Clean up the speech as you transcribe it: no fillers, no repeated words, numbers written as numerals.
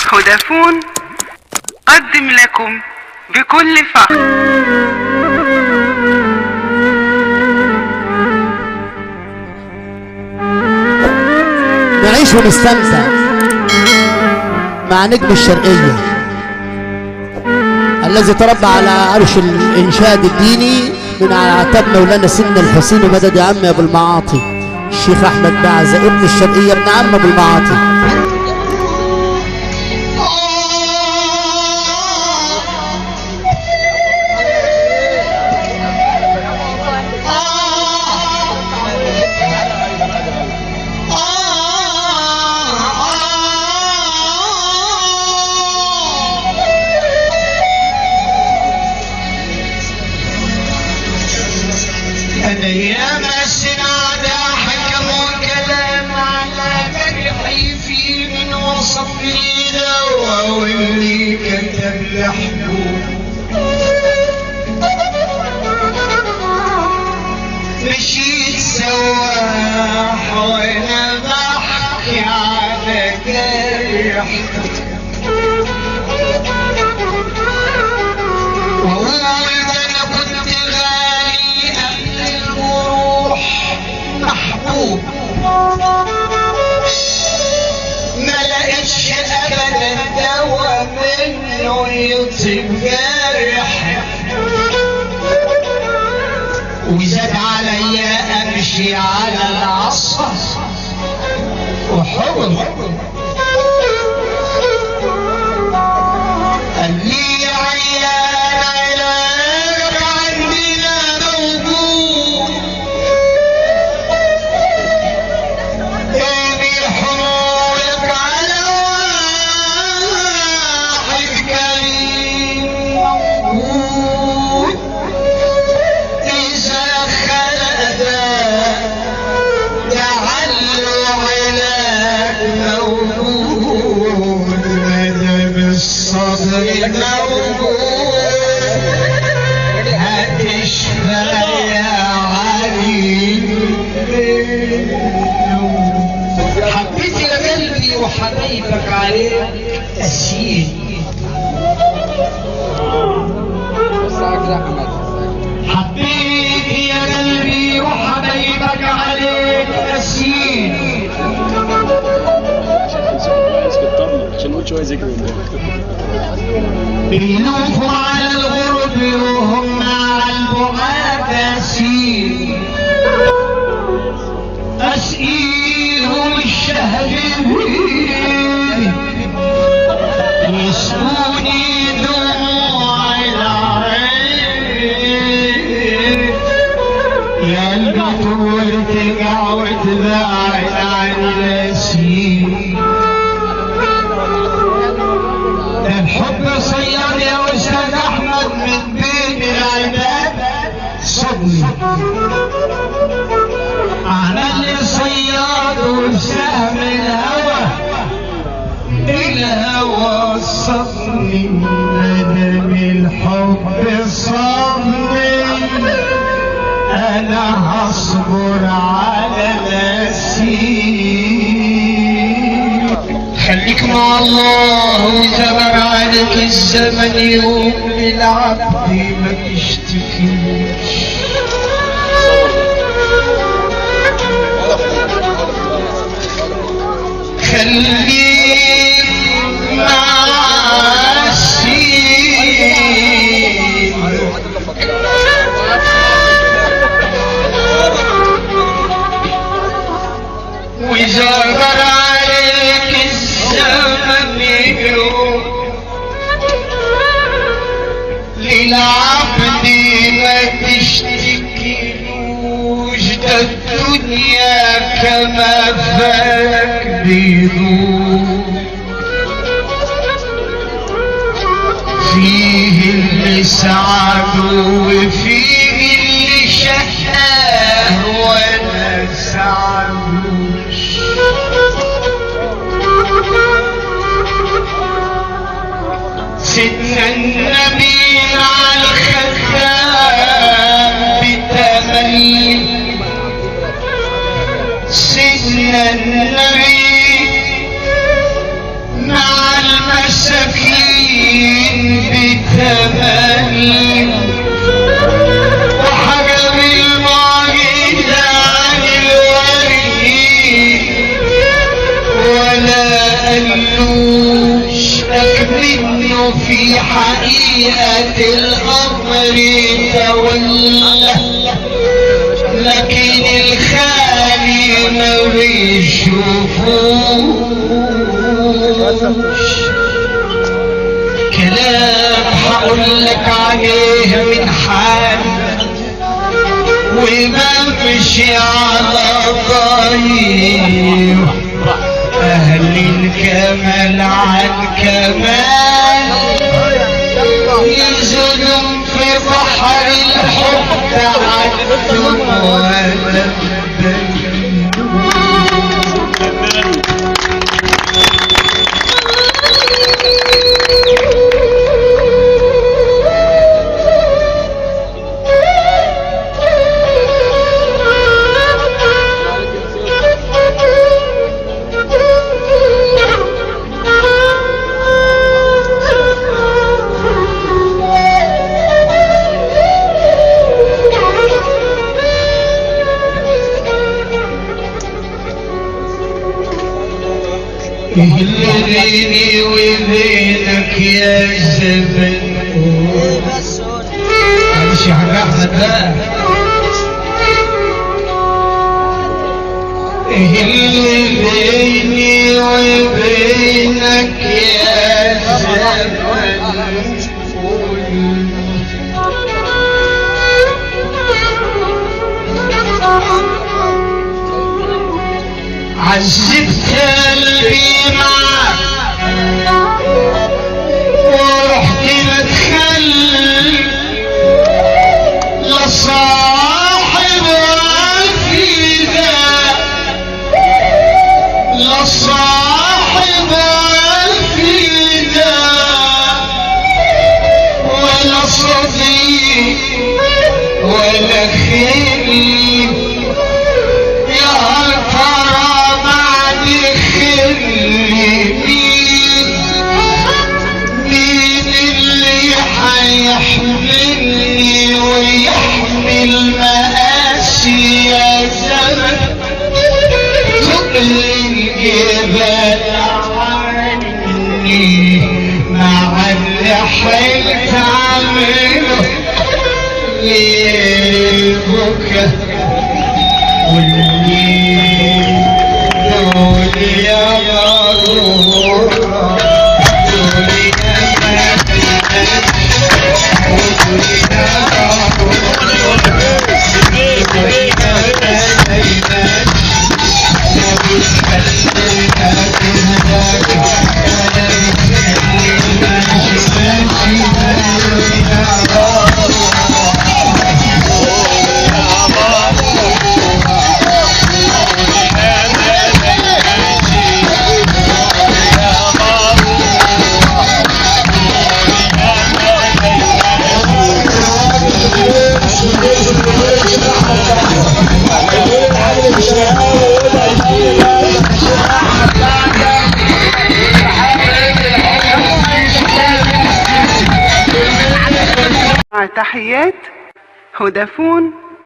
فودافون قدم لكم بكل فخر نعيش ونستمتع مع نجم الشرقية الذي تربى على عرش الإنشاد الديني من عتاب مولانا سيدنا الحسين ومدد يا عم ابو المعاطي الشيخ احمد بعزة ابن الشرقية ابن عم ابو المعاطي. أيام السنادة حكموا كلام على جرحي في من وصف لي دوا واللي كتب لحبه مشيت سواح وانا بحكي على جرحي ما لقيتش ابدا دوا منه يطيب جرح وزاد عليا امشي على العصا وحضن قال لي يا عيال علاج عندنا موجود الصبر موجود هتشفى يا علي حبيت يا قلبي وحبيبك عليك أسير حبيت يا قلبي وحبيبك عليك أسير بينوفوا على الغرب وهم على البعاد أسير أسئيلهم الشهد يسقوني دموع العين يا قلبي طول تقع وتبعد عن الأسير الحب صياد يا أستاذ أحمد من بين العباد صدني عمل لي صياد وسهم الهوى صدني ندم الحب صدني أنا هصبر على نفسي خليك مع الله وزمر عليك الزمن يوم للعبد ما تشتكيش خليك مع السين وزمر عليك الزمن يوم للعبد ما تشتكيلوش ده الدنيا كما فاك بيدوم فيه اللي سعده وفيه اللي شقاه ولا سعدوش سيدنا النبي على الخدام بتملي سيدنا النبي مع قالوش منه في حقيقة الأمر تولى، لكن الخالي ما بيشوفوش. كلام هقول لك عليه من حال وما مشي على ضريح أهل الكمال عن كمال، ينزلوا في بحر الحب تعدوا ولا بيني وبينك يا زمن. معلش يا حاج احمد بقى. اللي بيني وبينك يا زمن عذبت قلبي معك ورحت متخلي لصاحب الفدا، لصاحب الفدا ولا صديق ولا خير. يا هل ترى بعد الخير مين اللي حيحملني ويحمل مقاسي يا زمن؟ تقل الجبال عني مع اللي حيلت اعمله للبكا والليل دول يا غرور دول يا مدينة ودول يا غرور دول يا مدينة مع تحيات هدافون